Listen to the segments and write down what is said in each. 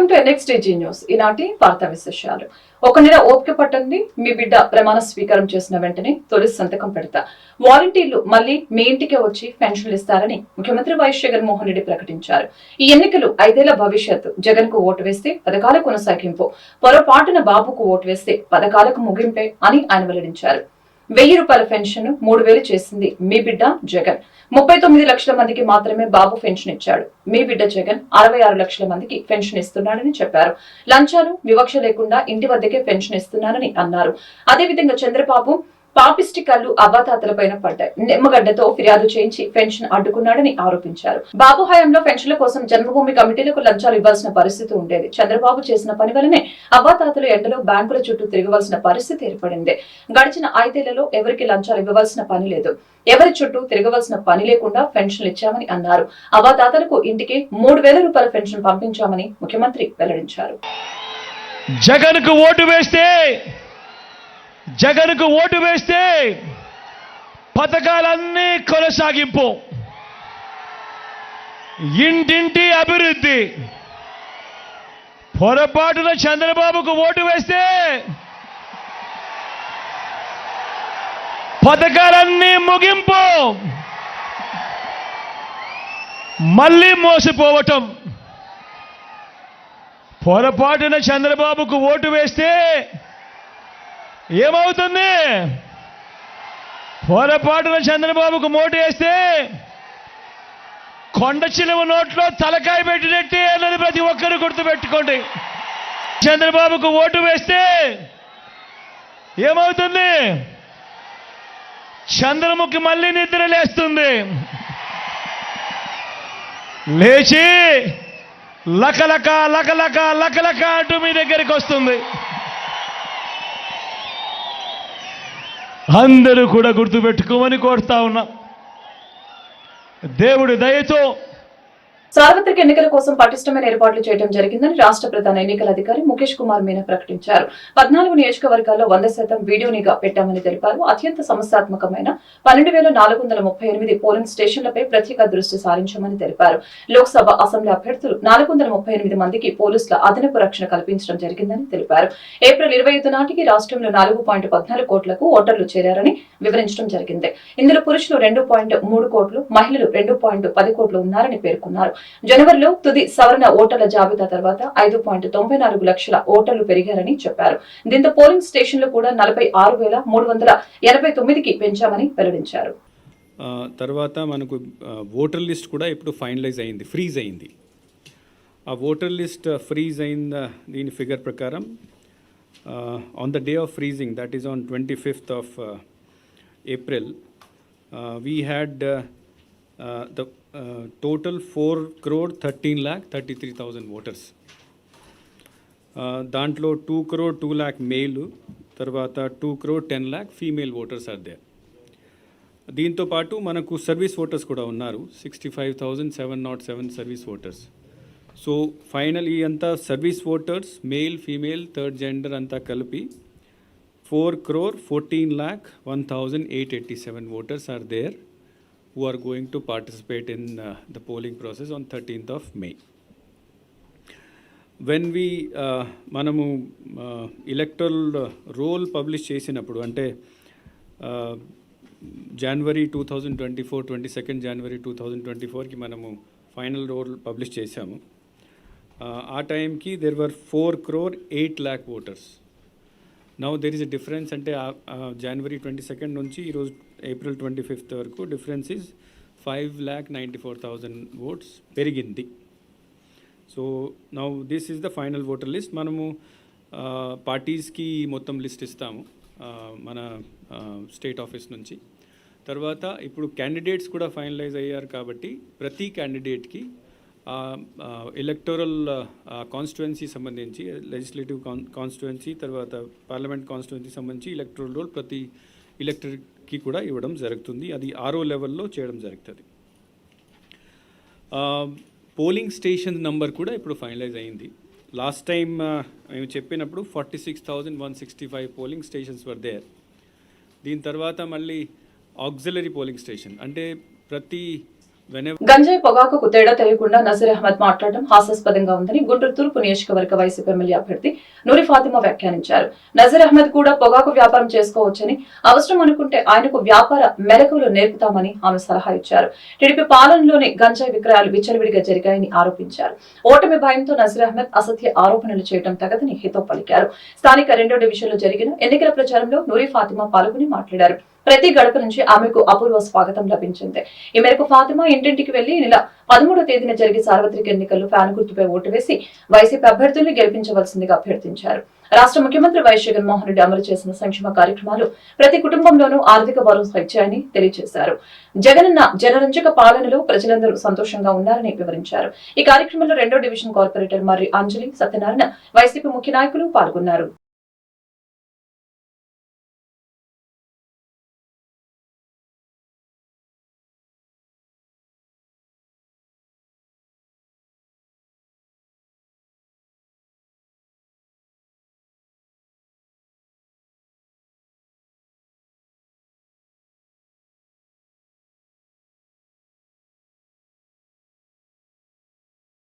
Welcome to NXTG news. ఈనాటి వార్తా విశేషాలు. ఒక నెల ఓపిక పట్టండి, మీ బిడ్డ ప్రమాణ స్వీకారం చేసిన వెంటనే తొలి సంతకం పెడతా. వాలంటీర్లు మళ్లీ మీ ఇంటికే వచ్చి పెన్షన్లు ఇస్తారని ముఖ్యమంత్రి వైఎస్ జగన్మోహన్ రెడ్డి ప్రకటించారు. ఈ ఎన్నికలు 5 ఏళ్ల భవిష్యత్తు. జగన్ కు ఓటు వేస్తే పథకాల కొనసాగింపు, పొరపాటున బాబుకు ఓటు వేస్తే పథకాలకు ముగింపే అని ఆయన వెల్లడించారు. 1000 రూపాయల పెన్షన్ 3000 చేసింది మీ బిడ్డ జగన్. 39 లక్షల మందికి మాత్రమే బాబు పెన్షన్ ఇచ్చాడు. మీ బిడ్డ జగన్ 66 లక్షల మందికి పెన్షన్ ఇస్తున్నాడని చెప్పారు. లంచాలు వివక్ష లేకుండా ఇంటి వద్దకే పెన్షన్ ఇస్తున్నారని అన్నారు. అదేవిధంగా చంద్రబాబు పాపిస్టి కళ్ళు అవ్వాతాతలపైన పడ్డాయి. నిమ్మగడ్డతో ఫిర్యాదు చేయించి పెన్షన్ అడ్డుకున్నాడని ఆరోపించారు. బాబు హయాంలో పెన్షన్ల కోసం జన్మభూమి కమిటీలకు లంచాలు ఇవ్వాల్సిన పరిస్థితి ఉండేది. చంద్రబాబు చేసిన పని వల్లనే అవ్వాతాతలు ఎండలో బ్యాంకుల చుట్టూ తిరగవలసిన పరిస్థితి ఏర్పడింది. గడిచిన 5 ఏళ్లలో ఎవరికి లంచాలు ఇవ్వవలసిన పని లేదు. ఎవరి చుట్టూ తిరగవలసిన పని లేకుండా పెన్షన్లు ఇచ్చామని అన్నారు. అవ్వాతాతలకు ఇంటికి 3000 రూపాయల పెన్షన్ పంపించామని ముఖ్యమంత్రి వెల్లడించారు. జగన్కు ఓటు వేస్తే పథకాలన్నీ కొనసాగింపు, ఇంటింటి అభివృద్ధి. పొరపాటున చంద్రబాబుకు ఓటు వేస్తే పథకాలన్నీ ముగింపు, మళ్ళీ మోసపోవటం. పొరపాటున చంద్రబాబుకు ఓటు వేస్తే ఏమవుతుంది? పొరపాటున చంద్రబాబుకు ఓటు వేస్తే కొండ చిలువ నోట్లో తలకాయ పెట్టినట్టే అన్నది ప్రతి ఒక్కరు గుర్తుపెట్టుకోండి. చంద్రబాబుకు ఓటు వేస్తే ఏమవుతుంది? చంద్రముఖి మళ్ళీ నిద్ర లేస్తుంది. లేచి లకలక లకలక లకలక అంటూ మీ దగ్గరికి వస్తుంది. అందరూ కూడా గుర్తుపెట్టుకోమని కోరుతా ఉన్నా. దేవుడి దయతో సార్వత్రిక ఎన్నికల కోసం పటిష్టమైన ఏర్పాట్లు చేయడం జరిగిందని రాష్ట్ర ప్రధాన ఎన్నికల అధికారి ముఖేష్ కుమార్ మీనా ప్రకటించారు. 14 నియోజకవర్గాల్లో 100% వీడియో నిఘా పెట్టామని తెలిపారు. అత్యంత సమస్యాత్మకమైన 12,438 పోలింగ్ స్టేషన్లపై ప్రత్యేక దృష్టి సారించామని తెలిపారు. లోక్సభ అసెంబ్లీ అభ్యర్థులు 438 మందికి పోలీసుల అదనపు రక్షణ కల్పించడం జరిగిందని తెలిపారు. ఏప్రిల్ 25 నాటికి రాష్ట్రంలో 4.14 కోట్లకు ఓటర్లు చేరారని వివరించడం జరిగింది. ఇందులో పురుషులు 2.3 కోట్లు, మహిళలు 2.10 కోట్లు ఉన్నారని పేర్కొన్నారు. జనవరిలో తుది సవరణ ఓటర్ల జాబితా తర్వాత 5.94 లక్షల ఓటర్లు పెరిగారని చెప్పారు. దీంతో పోలింగ్ స్టేషన్లు కూడా 46,389కి పెంచామని వెల్లడించారు. తర్వాత మనకు ఓటర్ లిస్ట్ కూడా ఇప్పుడు ఫైనలైజ్ అయింది, ఫ్రీజ్ అయింది. ఆ ఓటర్ లిస్ట్ ఫ్రీజ్ అయిన దీని ఫిగర్ ప్రకారం on the day of freezing, that is on 25th of April, we had the total 4,13,33,000 voters. దాంట్లో 2,02,00,000 మేలు, తర్వాత 2,10,00,000 ఫీమేల్ ఓటర్స్ ఆర్ దేర్. దీంతో పాటు మనకు సర్వీస్ ఓటర్స్ కూడా ఉన్నారు, 65,707 సర్వీస్ ఓటర్స్. సో ఫైనల్ ఈ అంతా service voters, male female third gender అంతా కలిపి 4,14,01,887 voters are there who are going to participate in the polling process on 13th of May. When we మనము electoral roll పబ్లిష్ చేసినప్పుడు, అంటే జనవరి 2024 22nd జనవరి 2024కి మనము final role publish చేశాము. ఆ టైంకి there were 4,08,00,000 voters. Now there is a difference. అంటే జనవరి 22nd నుంచి ఈరోజు ఏప్రిల్ 25th వరకు డిఫరెన్స్ ఈజ్ 5,94,000 votes పెరిగింది. So now this is the final voter list. మనము పార్టీస్కి మొత్తం లిస్ట్ ఇస్తాము మన స్టేట్ ఆఫీస్ నుంచి. తర్వాత ఇప్పుడు క్యాండిడేట్స్ కూడా ఫైనలైజ్ అయ్యారు కాబట్టి ప్రతి క్యాండిడేట్కి ఎలక్టోరల్ కాన్స్టిట్యుయెన్సీ సంబంధించి, లెజిస్లేటివ్ కాన్స్టిట్యుయెన్సీ, తర్వాత పార్లమెంట్ కాన్స్టిట్యుయెన్సీ సంబంధించి ఎలక్టోరల్ రోల్ ప్రతి ఎలక్టర్కి కూడా ఇవ్వడం జరుగుతుంది. అది 6వ లెవెల్లో చేయడం జరుగుతుంది. పోలింగ్ స్టేషన్ నంబర్ కూడా ఇప్పుడు ఫైనలైజ్ అయింది. లాస్ట్ టైం మేము చెప్పినప్పుడు 46,165 పోలింగ్ స్టేషన్స్ వర్ దేర్. దీని తర్వాత మళ్ళీ ఆక్సిలరీ పోలింగ్ స్టేషన్, అంటే ప్రతి whenever గంజాయి పొగాకుకు తేడా తెలియకుండా నజీర్ అహ్మద్ మాట్లాడడం హాస్యాస్పదంగా ఉందని గుంటూరు తూర్పు నియోజకవర్గ వైసీపీ ఎమ్మెల్యే అభ్యర్థి నూరి ఫాతిమా వ్యాఖ్యానించారు. నజీర్ అహ్మద్ కూడా పొగాకు వ్యాపారం చేసుకోవచ్చని, అవసరం అనుకుంటే ఆయనకు వ్యాపార మెలకువలు నేర్పుతామని ఆమె సలహా ఇచ్చారు. టీడీపీ పాలనలోనే గంజాయి విక్రయాలు విచ్చలవిడిగా జరిగాయని ఆరోపించారు. ఓటమి భయంతో నజీర్ అహ్మద్ అసత్య ఆరోపణలు చేయడం తగదని హితవు పలికారు. స్థానిక 2వ డివిజన్లో జరిగిన ఎన్నికల ప్రచారంలో నూరి ఫాతిమా పాల్గొని మాట్లాడారు. ప్రతి గడప నుంచి ఆమెకు అపూర్వ స్వాగతం లభించింది. ఈ మేరకు ఫాతిమా ఇంటింటికి వెళ్లి నెల 13వ తేదీన జరిగే సార్వత్రిక ఎన్నికల్లో ఫ్యాన్ గుర్తుపై ఓటు వేసి వైసీపీ అభ్యర్థుల్ని గెలిపించవలసిందిగా అభ్యర్థించారు. రాష్ట్ర ముఖ్యమంత్రి వైఎస్ జగన్మోహన్ రెడ్డి అమలు చేసిన సంక్షేమ కార్యక్రమాలు ప్రతి కుటుంబంలోనూ ఆర్థిక భరోసా ఇచ్చాయని తెలియజేశారు. జగనన్న జనరంజక పాలనలో ప్రజలందరూ సంతోషంగా ఉన్నారని వివరించారు. ఈ కార్యక్రమంలో 2వ డివిజన్ కార్పొరేటర్ మర్రి అంజలి, సత్యనారాయణ, వైసీపీ ముఖ్య నాయకులు పాల్గొన్నారు.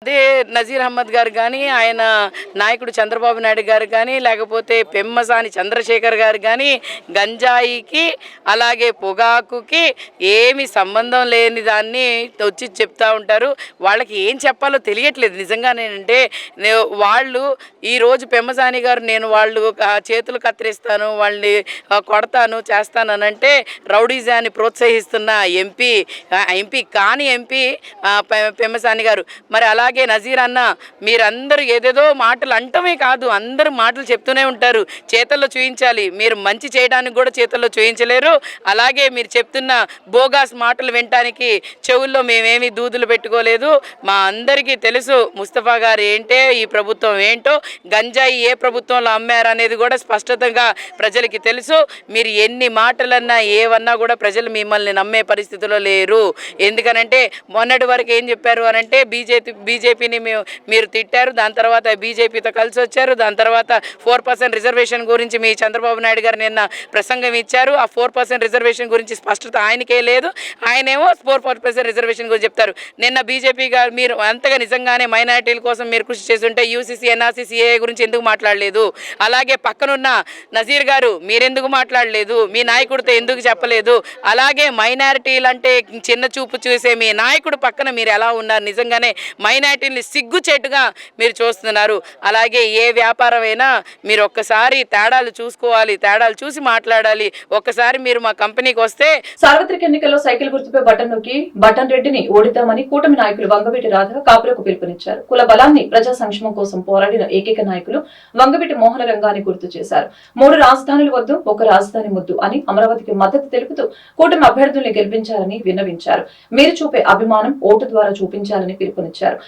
అదే నజీర్ అహ్మద్ గారు కానీ, ఆయన నాయకుడు చంద్రబాబు నాయుడు గారు కానీ, లేకపోతే పెమ్మసాని చంద్రశేఖర్ గారు కానీ గంజాయికి అలాగే పొగాకుకి ఏమి సంబంధం లేని దాన్ని వచ్చి చెప్తా ఉంటారు. వాళ్ళకి ఏం చెప్పాలో తెలియట్లేదు నిజంగానేంటే. వాళ్ళు ఈరోజు పెమ్మసాని గారు నేను వాళ్ళు చేతులు కత్తిరిస్తాను, వాళ్ళని కొడతాను, చేస్తానంటే రౌడీజాన్ని ప్రోత్సహిస్తున్న ఎంపీ కాని ఎంపీ పెమ్మసాని గారు. మరి అలాగే నజీర్ అన్న, మీరందరూ ఏదేదో మాటలు అంటమే కాదు, అందరూ మాటలు చెప్తూనే ఉంటారు, చేతల్లో చూయించాలి. మీరు మంచి చేయడానికి కూడా చేతల్లో చూయించలేరు. అలాగే మీరు చెప్తున్న బోగాస్ మాటలు వినటానికి చెవుల్లో మేమేమి దూదులు పెట్టుకోలేదు. మా అందరికీ తెలుసు ముస్తఫా గారు ఏంటో, ఈ ప్రభుత్వం ఏంటో, గంజాయి ఏ ప్రభుత్వంలో అమ్మారనేది కూడా స్పష్టంగా ప్రజలకి తెలుసు. మీరు ఎన్ని మాటలన్నా ఏవన్నా కూడా ప్రజలు మిమ్మల్ని నమ్మే పరిస్థితిలో లేరు. ఎందుకనంటే మొన్నటి వరకు ఏం చెప్పారు అనంటే బీజేపీని మీరు తిట్టారు, దాని తర్వాత బీజేపీతో కలిసి వచ్చారు, దాని తర్వాత 4% రిజర్వేషన్ గురించి మీ చంద్రబాబు నాయుడు గారు నిన్న ప్రసంగం ఇచ్చారు. ఆ 4% రిజర్వేషన్ గురించి స్పష్టత ఆయనకే లేదు. ఆయనేమో 4% రిజర్వేషన్ గురించి చెప్తారు. నిన్న బీజేపీ గారు మీరు అంతగా నిజంగానే మైనారిటీల కోసం మీరు కృషి చేస్తుంటే యూసీసీ, ఎన్ఆర్సీ, సిఏఏ గురించి ఎందుకు మాట్లాడలేదు? అలాగే పక్కనున్న నజీర్ గారు మీరెందుకు మాట్లాడలేదు? మీ నాయకుడితో ఎందుకు చెప్పలేదు? అలాగే మైనారిటీలు అంటే చిన్న చూపు చూసే మీ నాయకుడు పక్కన మీరు ఎలా ఉన్నారు? నిజంగానే మైనారిటీని సిగ్గుచేటుగా మీరు చూస్తున్నారు. అలాగే ఏ వ్యాపారమైనా మీరు ఒక్కసారి తేడాలు చూసుకోవాలి, తేడాలు చూసి మాట్లాడాలి. ఒక్కసారి మీరు మా కంపెనీకి వస్తే. సార్వత్రిక ఎన్నికల్లో సైకిల్ గుర్తుపై బటన్ నొక్కి బటన్ రెడ్డిని ఓడిద్దామని కూటమి నాయకులు వంగవీటి రాధ కాపులకు పిలుపునిచ్చారు. కుల బలాన్ని, ప్రజా సంక్షేమం కోసం పోరాడిన ఏకైక నాయకులు వంగవీటి మోహన రంగాన్ని గుర్తు చేశారు. 3 రాజధానులు వద్దు, ఒక రాజధాని ముద్దు అని అమరావతికి మద్దతు తెలుపుతూ కూటమి అభ్యర్థుల్ని గెలిపించాలని విన్నవించారు. మీరు చూపే అభిమానం ఓటు ద్వారా చూపించాలని పిలుపునిచ్చారు.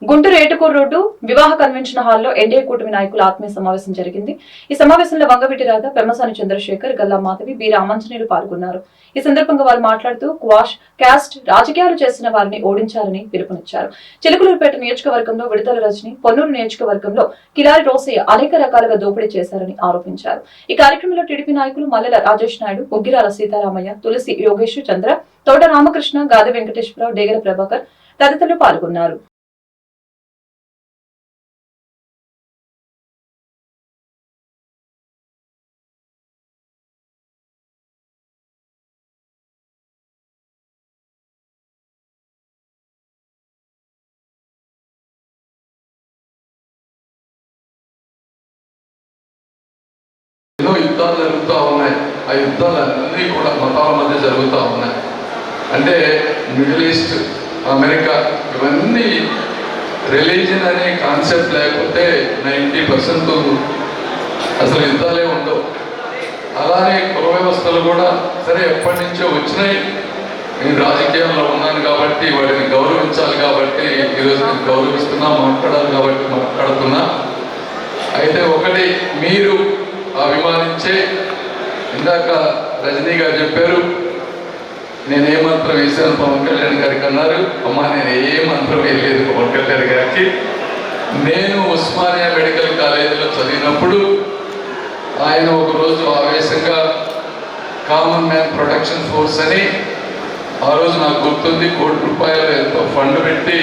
గుంటూరు ఏటుకూరు రోడ్డు వివాహ కన్వెన్షన్ హాల్లో ఎన్డీఏ కూటమి నాయకుల ఆత్మీయ సమావేశం జరిగింది. ఈ సమావేశంలో వంగవీటి రాధ, పెమ్మసాని చంద్రశేఖర్, గల్లా మాధవి, బి రామాంజనేయులు పాల్గొన్నారు. ఈ సందర్భంగా వారు మాట్లాడుతూ క్వాష్, క్యాస్ట్ రాజకీయాలు చేసిన వారిని ఓడించాలని పిలుపునిచ్చారు. చిలుకలూరుపేట నియోజకవర్గంలో విడుదల రజని, పొన్నూరు నియోజకవర్గంలో కిలారి రోసయ్య అనేక రకాలుగా దోపిడీ చేశారని ఆరోపించారు. ఈ కార్యక్రమంలో టీడీపీ నాయకులు మల్లెల రాజేష్ నాయుడు, ఉగ్గిరాల సీతారామయ్య, తులసి యోగేష్ చంద్ర, తోట రామకృష్ణ, గాది వెంకటేశ్వరరావు, డేగల ప్రభాకర్ తదితరులు పాల్గొన్నారు. ఎన్నో యుద్ధాలు జరుగుతూ ఉన్నాయి. ఆ యుద్ధాలన్నీ కూడా మతాల మధ్య జరుగుతూ ఉన్నాయి. అంటే మిడిల్ ఈస్ట్, అమెరికా ఇవన్నీ రిలీజన్ అనే కాన్సెప్ట్ లేకపోతే 90% అసలు యుద్ధాలే ఉండవు. అలానే కుల వ్యవస్థలు కూడా సరే ఎప్పటి నుంచో వచ్చినాయి. నేను రాజకీయాల్లో ఉన్నాను కాబట్టి వాటిని గౌరవించాలి కాబట్టి ఈరోజు నేను గౌరవిస్తున్నా, మాట్లాడాలి కాబట్టి మాట్లాడుతున్నా. అయితే ఒకటి మీరు అభిమానించే, ఇందాక రజనీ గారు చెప్పారు నేను ఏ మంత్రం వేసాను పవన్ కళ్యాణ్ గారికి అన్నారు. అమ్మ నేను ఏ మంత్రం వేయలేదు పవన్ కళ్యాణ్ గారికి. నేను ఉస్మానియా మెడికల్ కాలేజీలో చదివినప్పుడు ఆయన ఒకరోజు ఆవేశంగా కామన్ మ్యాన్ ప్రొటెక్షన్ ఫోర్స్ అని ఆ రోజు నాకు గుర్తుంది, ₹1 కోటి ఎంతో ఫండ్ పెట్టి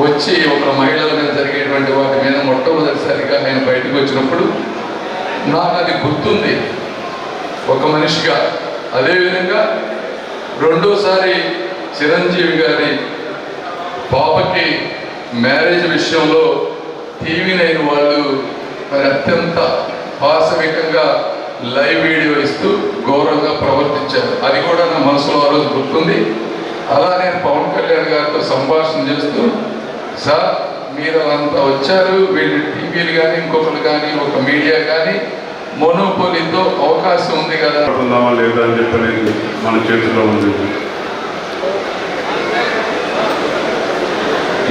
వచ్చి ఒక మహిళల మీద జరిగేటువంటి వాటి మీద మొట్టమొదటిసారిగా ఆయన బయటకు వచ్చినప్పుడు నాకు అది గుర్తుంది ఒక మనిషిగా. అదేవిధంగా రెండోసారి చిరంజీవి గారి పాపకి మ్యారేజ్ విషయంలో TV9 వాళ్ళు మరి అత్యంత పాశవికంగా లైవ్ వీడియో ఇస్తూ గౌరవంగా ప్రవర్తించారు. అది కూడా నా మనసులో ఆ రోజు గుర్తుంది. అలా నేను పవన్ కళ్యాణ్ గారితో సంభాషణ చేస్తూ, సార్ మీరు అంతా వచ్చారు, వీళ్ళు టీవీలు కానీ ఇంకొకరు కానీ ఒక మీడియా కానీ మోనోపోలీతో అవకాశం ఉంది కదా, ఉందామా లేదా అని చెప్పి మన చేతిలో ఉంది.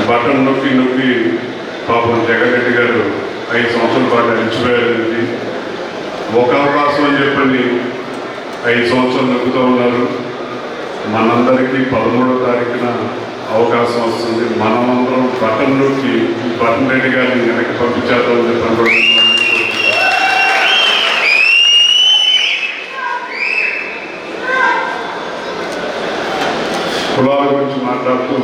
బటన్ నొక్కి నొక్కి పాపం జగన్ రెడ్డి గారు 5 సంవత్సరాల పాటు అడిచిపోయారండి. ఒక అవకాశం అని చెప్పని 5 సంవత్సరాలు నొక్కుతూ ఉన్నారు. మనందరికీ 13వ తారీఖున అవకాశం వస్తుంది. మనమందరం బటన్ నొక్కి బటన్ రెడ్డి గారిని వెనక్కి పంపించేద్దామని చెప్పి అనుకుంటున్నాం. కులాల గురించి మాట్లాడుతూ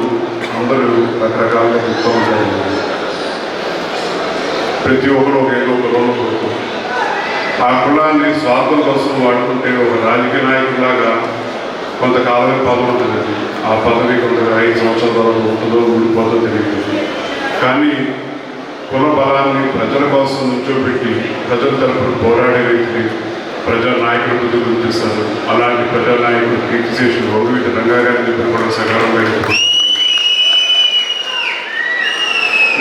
అందరూ రకరకాలుగా చెప్తూ ఉంటారు. ప్రతి ఒక్కరు ఏదో ఒక కులంలో పుడుతుంది. ఆ కులాన్ని స్వార్థం కోసం వాడుకుంటే ఒక రాజకీయ నాయకుడిలాగా కొంతకాలమే పదవి ఉంటుంది. ఆ పదవి కొంత 5 సంవత్సరాల వరకు ఉంటుందో ఉండిపోతుందో తెలియదు. కానీ కుల బలాన్ని ప్రజల కోసం నుంచోబెట్టి ప్రజల తరపున పోరాడే వ్యక్తిని ప్రజా నాయకులు ముందు గుర్తిస్తారు. అలాంటి ప్రజా నాయకులు కీర్తిశేషులు ఓవిటి రంగా గారిని చెప్పి కూడా సకాలంగా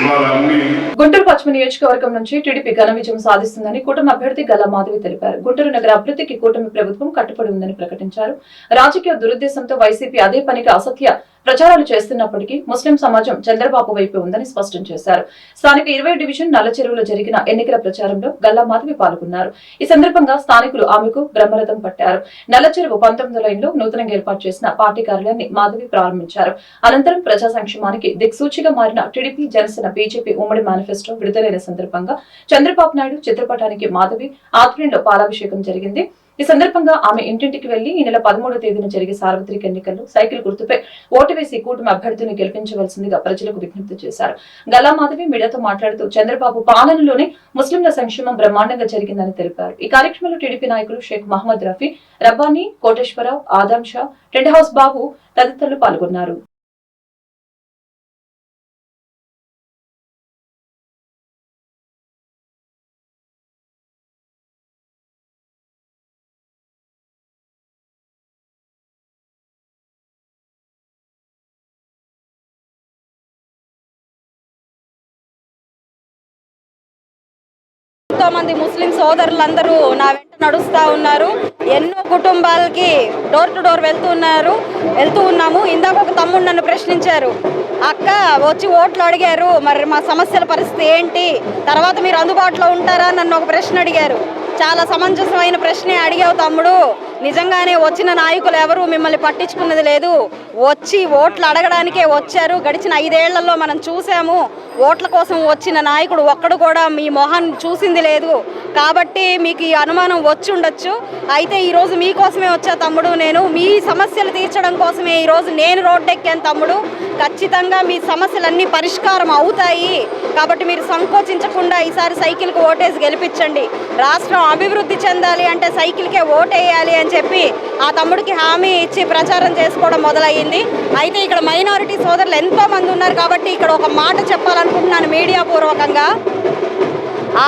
ఇవాళ అన్ని గుంటూరు పశ్చిమ నియోజకవర్గం నుంచి టీడీపీ ఘన విజయం సాధిస్తుందని కూటమి అభ్యర్థి గల్లా మాధవి తెలిపారు. గుంటూరు నగర అభివృద్ధికి కూటమి ప్రభుత్వం కట్టుబడి ఉందని ప్రకటించారు. రాజకీయ దురుద్దేశంతో వైసీపీ అదే పనిగా అసత్య ప్రచారాలు చేస్తున్నప్పటికీ ముస్లిం సమాజం చంద్రబాబు వైపు ఉందని స్పష్టం చేశారు. స్థానిక 20 డివిజన్ నల్లచెరువులో జరిగిన ఎన్నికల ప్రచారంలో గల్లా మాధవి పాల్గొన్నారు. ఈ సందర్భంగా స్థానికులు ఆమెకు బ్రహ్మరథం పట్టారు. నల్లచెరువు 19వ లైన్లో నూతనంగా ఏర్పాటు చేసిన పార్టీ కార్యాలయాన్ని మాధవి ప్రారంభించారు. అనంతరం ప్రజా సంక్షేమానికి దిక్సూచిగా మారిన టీడీపీ, జనసేన, బీజేపీ ఉమ్మడి మేనిఫెస్టో విడుదలైన సందర్భంగా చంద్రబాబు నాయుడు చిత్రపటానికి మాధవి ఆధ్వర్యంలో పాలాభిషేకం జరిగింది. ఈ సందర్భంగా ఆమె ఇంటింటికి వెళ్లి ఈ నెల 13వ తేదీన జరిగే సార్వత్రిక ఎన్నికల్లో సైకిల్ గుర్తుపై ఓటు వేసి కూటమి అభ్యర్థిని గెలిపించవలసిందిగా ప్రజలకు విజ్ఞప్తి చేశారు. గల్లా మాధవి మీడియాతో మాట్లాడుతూ చంద్రబాబు పాలనలోనే ముస్లింల సంక్షేమం బ్రహ్మాండంగా జరిగిందని తెలిపారు. ఈ కార్యక్రమంలో టీడీపీ నాయకులు షేక్ మహమ్మద్ రఫీ, రబ్బానీ, కోటేశ్వరరావు, ఆదాం షా, టెంట్ హౌస్ బాబు తదితరులు పాల్గొన్నారు. మంది ముస్లిం సోదరులందరూ నా వెంట నడుస్తూ ఉన్నారు. ఎన్నో కుటుంబాలకి డోర్ టు డోర్ వెళ్తూ ఉన్నాము. ఇందాక ఒక తమ్ముడు నన్ను ప్రశ్నించారు, అక్క వచ్చి ఓట్లు అడిగారు, మరి మా సమస్యల పరిస్థితి ఏంటి, తర్వాత మీరు అందుబాటులో ఉంటారా నన్ను ఒక ప్రశ్న అడిగారు. చాలా సమంజసమైన ప్రశ్నే అడిగావు తమ్ముడు. నిజంగానే వచ్చిన నాయకులు ఎవరు మిమ్మల్ని పట్టించుకున్నది లేదు. వచ్చి ఓట్లు అడగడానికే వచ్చారు. గడిచిన 5 ఏళ్లలో మనం చూసాము, ఓట్ల కోసం వచ్చిన నాయకుడు ఒక్కడు కూడా మీ మొహాన్ని చూసింది లేదు. కాబట్టి మీకు ఈ అనుమానం వచ్చి ఉండొచ్చు. అయితే ఈరోజు మీకోసమే వచ్చా తమ్ముడు. నేను మీ సమస్యలు తీర్చడం కోసమే ఈరోజు నేను రోడ్డెక్కాను తమ్ముడు. ఖచ్చితంగా మీ సమస్యలన్నీ పరిష్కారం అవుతాయి. కాబట్టి మీరు సంకోచించకుండా ఈసారి సైకిల్కి ఓటేసి గెలిపించండి. రాష్ట్రం అభివృద్ధి చెందాలి అంటే సైకిల్కే ఓటేయాలి అని చెప్పి ఆ తమ్ముడికి హామీ ఇచ్చి ప్రచారం చేసుకోవడం మొదలయ్యింది. అయితే ఇక్కడ మైనారిటీ సోదరులు ఎంతో మంది ఉన్నారు కాబట్టి ఇక్కడ ఒక మాట చెప్పాలనుకుంటున్నాను మీడియా పూర్వకంగా.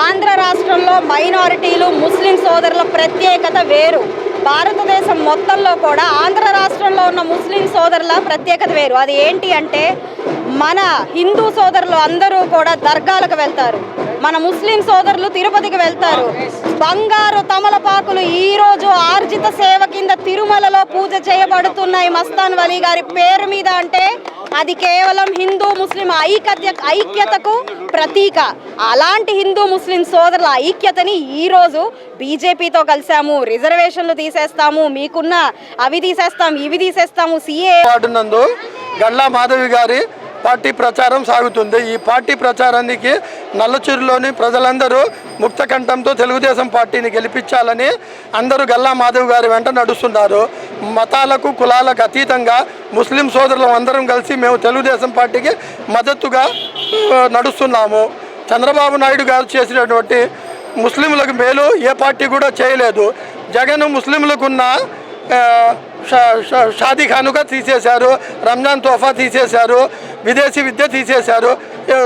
ఆంధ్ర రాష్ట్రంలో మైనారిటీలు, ముస్లిం సోదరుల ప్రత్యేకత వేరు. భారతదేశం మొత్తంలో కూడా ఆంధ్ర రాష్ట్రంలో ఉన్న ముస్లిం సోదరుల ప్రత్యేకత వేరు. అది ఏంటి అంటే మన హిందూ సోదరులు అందరూ కూడా దర్గాలకు వెళ్తారు. మన ముస్లిం సోదరులు తిరుపతికి వెళ్తారు. బంగారు తమలపాకులు ఈరోజు ఆర్జిత సేవ కింద తిరుమలలో పూజ చేయబడుతున్నాయి మస్తాన్ వలీ గారి పేరు మీద. అంటే అది కేవలం హిందూ ముస్లిం ఐక్యతకు ప్రతీక. అలాంటి హిందూ ముస్లిం సోదరుల ఐక్యతని ఈరోజు బీజేపీతో కలిసాము. రిజర్వేషన్లు తీసేస్తాము, మీకున్న అవి తీసేస్తాము, ఇవి తీసేస్తాము, సిఏ నందు గల్లా మాధవి గారి పార్టీ ప్రచారం సాగుతుంది. ఈ పార్టీ ప్రచారానికి నల్లచెరులోని ప్రజలందరూ ముక్త కంఠంతో తెలుగుదేశం పార్టీని గెలిపించాలని అందరూ గల్లా మాధవ్ గారి వెంట నడుస్తున్నారు. మతాలకు కులాలకు అతీతంగా ముస్లిం సోదరులం అందరం కలిసి మేము తెలుగుదేశం పార్టీకి మద్దతుగా నడుస్తున్నాము. చంద్రబాబు నాయుడు గారు చేసినటువంటి ముస్లింలకు మేలు ఏ పార్టీ కూడా చేయలేదు. జగన్ ముస్లింలకున్న షాదీ ఖానుగా తీసేశారు, రంజాన్ తోఫా తీసేశారు, విదేశీ విద్య తీసేశారు,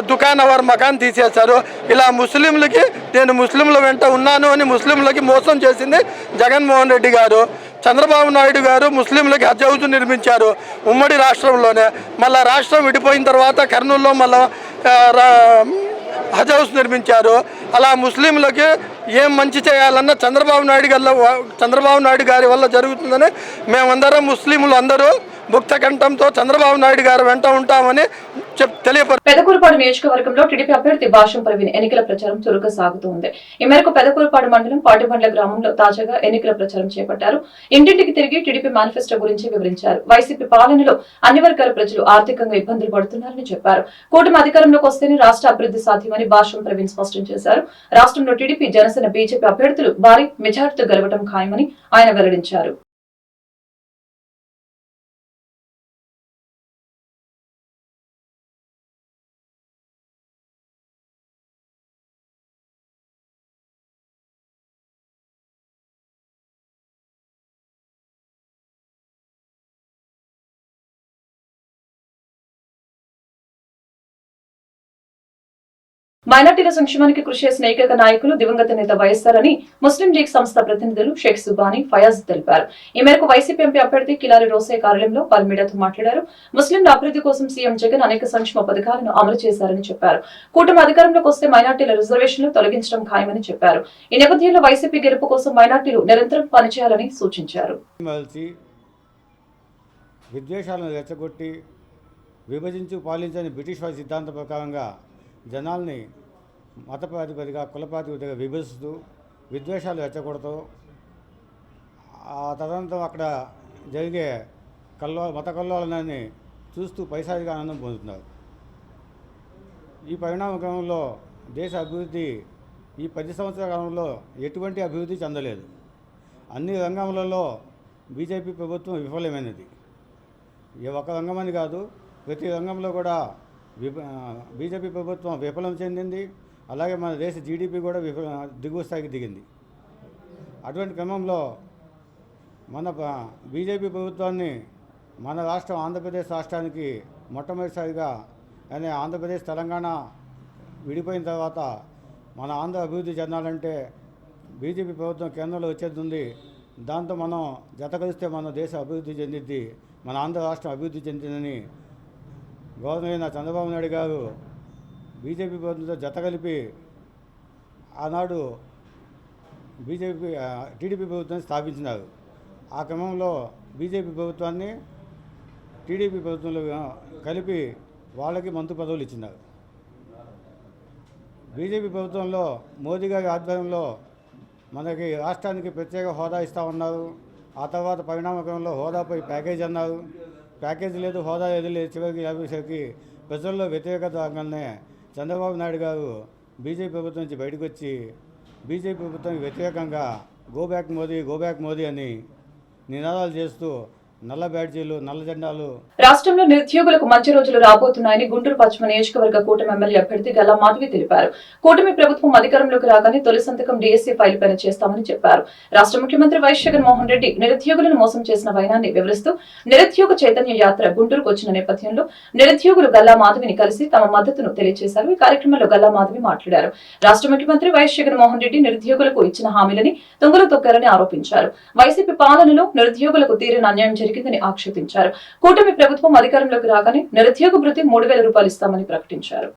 దుకాన్ అవర్ మకాన్ తీసేశారు. ఇలా ముస్లింలకి నేను ముస్లింల వెంట ఉన్నాను అని ముస్లింలకి మోసం చేసింది జగన్మోహన్ రెడ్డి గారు. చంద్రబాబు నాయుడు గారు ముస్లింలకి హజ్ హౌస్ నిర్మించారు ఉమ్మడి రాష్ట్రంలోనే. మళ్ళీ రాష్ట్రం విడిపోయిన తర్వాత కర్నూలులో మళ్ళీ హజ్ హౌస్ నిర్మించారు. అలా ముస్లింలకి ఏం మంచి చేయాలన్నా చంద్రబాబు నాయుడు గారి వల్ల జరుగుతుందని మేమందరం ముస్లింలు అందరూ ముక్త కంఠంతో చంద్రబాబు నాయుడు గారు వెంట ఉంటామని తెలియపరు. పెదకూరుపాడు నియోజకవర్గంలో టీడీపీ అభ్యర్థి భాష్యం ప్రవీణ్ ఎన్నికల ప్రచారం చురుగ్గా సాగుతోంది. ఈ మేరకు పెదకూరుపాడు మండలం పాటిబండ్ల గ్రామంలో తాజాగా ఎన్నికల ప్రచారం చేపట్టారు. ఇంటింటికి తిరిగి టీడీపీ మేనిఫెస్టో గురించి వివరించారు. వైసీపీ పాలనలో అన్ని వర్గాల ప్రజలు ఆర్థికంగా ఇబ్బందులు పడుతున్నారని చెప్పారు. కూటమి అధికారంలోకి వస్తేనే రాష్ట్ర అభివృద్ధి సాధ్యమని భాష్యం ప్రవీణ్ స్పష్టం చేశారు. రాష్ట్రంలో టీడీపీ, జనసేన, బీజేపీ అభ్యర్థులు భారీ మెజార్టీతో గెలవడం ఖాయమని ఆయన వెల్లడించారు. మైనార్టీల సంక్షేమానికి కృషి చేసిన ఏకైక నాయకులు దివంగత నేత వైఎస్ఆర్ అని ముస్లిం లీగ్ సంస్థ ప్రతినిధులు షేక్ సుబానీ, ఫయాజ్ తెలిపారు. ఈ మేరకు వైసీపీ ఎంపీ అభ్యర్థి కిలారి రోసే కార్యాలయంలో వారు మీడియాతో మాట్లాడారు. ముస్లింల అభివృద్ధి కోసం సీఎం జగన్ అనేక సంక్షేమ పథకాలను అమలు చేశారని చెప్పారు. కూటమి అధికారంలోకి వస్తే మైనార్టీల రిజర్వేషన్లు తొలగించడం ఖాయమని చెప్పారు. ఈ నేపథ్యంలో వైసీపీ గెలుపు కోసం మైనార్టీలు నిరంతరం పనిచేయాలని సూచించారు. విద్వేషాలను రెచ్చగొట్టి విభజించి పాలించని బ్రిటిష్ వారి సిద్ధాంతం ప్రకారంగా జనాల్ని మత ప్రాతిపదిక, కుల ప్రాతిపదిక విభజిస్తూ విద్వేషాలు రెచ్చగొడుతూ తదనంతరం అక్కడ జరిగే మత కల్లోలనాన్ని చూస్తూ పైశాచిక ఆనందం పొందుతున్నారు. ఈ పరిణామ క్రమంలో దేశ అభివృద్ధి ఈ 10 సంవత్సరాల కాలంలో ఎటువంటి అభివృద్ధి చెందలేదు. అన్ని రంగములలో బీజేపీ ప్రభుత్వం విఫలమైనది. ఏ ఒక్క రంగమని కాదు, ప్రతి రంగంలో కూడా బీజేపీ ప్రభుత్వం విఫలం చెందింది. అలాగే మన దేశ జీడిపి కూడా దిగువ స్థాయికి దిగింది. అటువంటి క్రమంలో మన బీజేపీ ప్రభుత్వాన్ని మన రాష్ట్రం ఆంధ్రప్రదేశ్ రాష్ట్రానికి మొట్టమొదటిసారిగా ఆంధ్రప్రదేశ్ తెలంగాణ విడిపోయిన తర్వాత మన ఆంధ్ర అభివృద్ధి చెందాలంటే బీజేపీ ప్రభుత్వం కేంద్రంలో వచ్చేది ఉంది. దాంతో మనం జత కలిస్తే మన దేశ అభివృద్ధి చెందిద్ది, మన ఆంధ్ర రాష్ట్రం అభివృద్ధి చెందిందని గవర్నర్ అయిన చంద్రబాబు నాయుడు గారు బీజేపీ ప్రభుత్వంతో జత కలిపి ఆనాడు టీడీపీ ప్రభుత్వాన్ని స్థాపించినారు. ఆ క్రమంలో బీజేపీ ప్రభుత్వాన్ని టీడీపీ ప్రభుత్వంలో కలిపి వాళ్ళకి మంత్రి పదవులు ఇచ్చినారు. బీజేపీ ప్రభుత్వంలో మోదీ గారి ఆధ్వర్యంలో మనకి రాష్ట్రానికి ప్రత్యేక హోదా ఇస్తా ఉన్నారు. ఆ తర్వాత పరిణామక్రమంలో హోదాపై ప్యాకేజ్ అన్నారు. ప్యాకేజ్ లేదు, హోదా లేదు, చివరికి యాభైసరికి ప్రజల్లో వ్యతిరేకత రాగానే చంద్రబాబు నాయుడు గారు బీజేపీ ప్రభుత్వం నుంచి బయటకు వచ్చి బీజేపీ ప్రభుత్వానికి వ్యతిరేకంగా గో బ్యాక్ మోదీ అని నినాదాలు చేస్తూ నల్ల బ్యాడ్జీలు, నల్ల జెండాలు. రాష్ట్రంలో నిరుద్యోగులకు మంచి రోజులు రాబోతున్నాయని గుంటూరు పశ్చిమ నియోజకవర్గ కూటమి ఎమ్మెల్యే అభ్యర్థి గల్లా మాధవి తెలిపారు. కూటమి ప్రభుత్వం అధికారంలోకి రాగానే తొలి సంతకం డీఎస్సీ ఫైల్ పైన చేస్తామని చెప్పారు. రాష్ట్ర ముఖ్యమంత్రి వైఎస్ జగన్మోహన్ రెడ్డి నిరుద్యోగులను మోసం చేసిన వైనాన్ని వివరిస్తూ నిరుద్యోగ చైతన్య యాత్ర గుంటూరుకు వచ్చిన నేపథ్యంలో నిరుద్యోగులు గల్లా మాధవిని కలిసి తమ మద్దతును తెలియజేశారు. ఈ కార్యక్రమంలో గల్లా మాధవి మాట్లాడారు. రాష్ట్ర ముఖ్యమంత్రి వైఎస్ జగన్మోహన్ రెడ్డి నిరుద్యోగులకు ఇచ్చిన హామీలని తుంగలు తొక్కారని ఆరోపించారు. వైసీపీ పాలనలో నిరుద్యోగులకు తీరిన అన్యాయం జరిగిందని ఆక్షేపించారు. కూటమి ప్రభుత్వం అధికారంలోకి రాగానే నిరుద్యోగ భృతి 3,000 రూపాయలు ఇస్తామని ప్రకటించారు.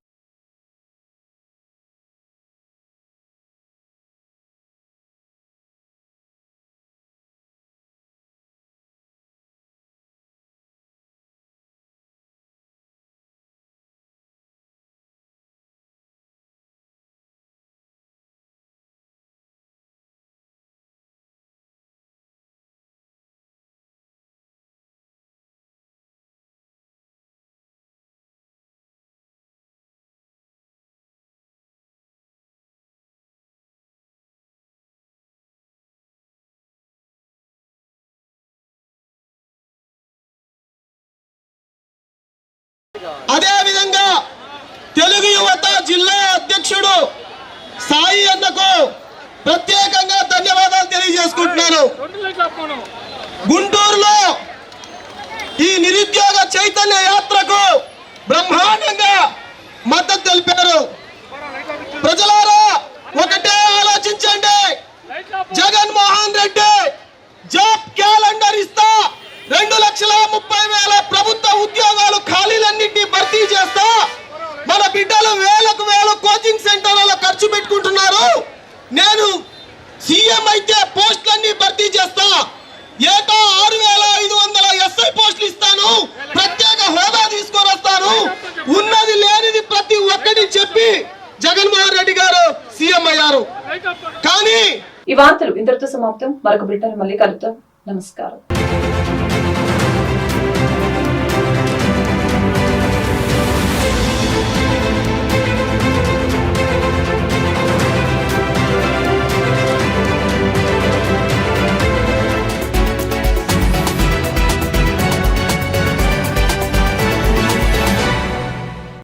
అదే విధంగా తెలుగు యువత జిల్లా అధ్యక్షుడు సాయి అన్నకు ప్రత్యేకంగా ధన్యవాదాలు తెలియజేసుకుంటున్నాను. గుంటూరులో ఈ నిరుద్యోగ చైతన్య యాత్రకు బ్రహ్మాండంగా మద్దతు తెలిపారు. ప్రజలారా ఒకటే ఆలోచించండి, జగన్మోహన్ రెడ్డి జాబ్ క్యాలెండర్ ఇస్తా 2,30,000 ప్రభుత్వ ఉద్యోగాలు ఖాళీలన్నింటినీ భర్తీ చేస్తా, మన బిడ్డలు వేలకు వేలు కోచింగ్ సెంటర్లలో ఖర్చు పెట్టుకుంటున్నారు, నేను సీఎం అయితే పోస్టులన్నీ భర్తీ చేస్తా, ఏటా 6,500 ఎస్ఐ పోస్టులు ఇస్తాను, ప్రత్యేక హోదా తీసుకొని వస్తాను, ఉన్నది లేనిది ప్రతి ఒక్కటి చెప్పి జగన్మోహన్ రెడ్డి గారు సీఎం అయ్యారు. కానీ ఈ వార్తలు ఇంతటితో సమాప్తం. మరొక బిడ్డను మళ్ళీ కలుద్దాం. నమస్కారం.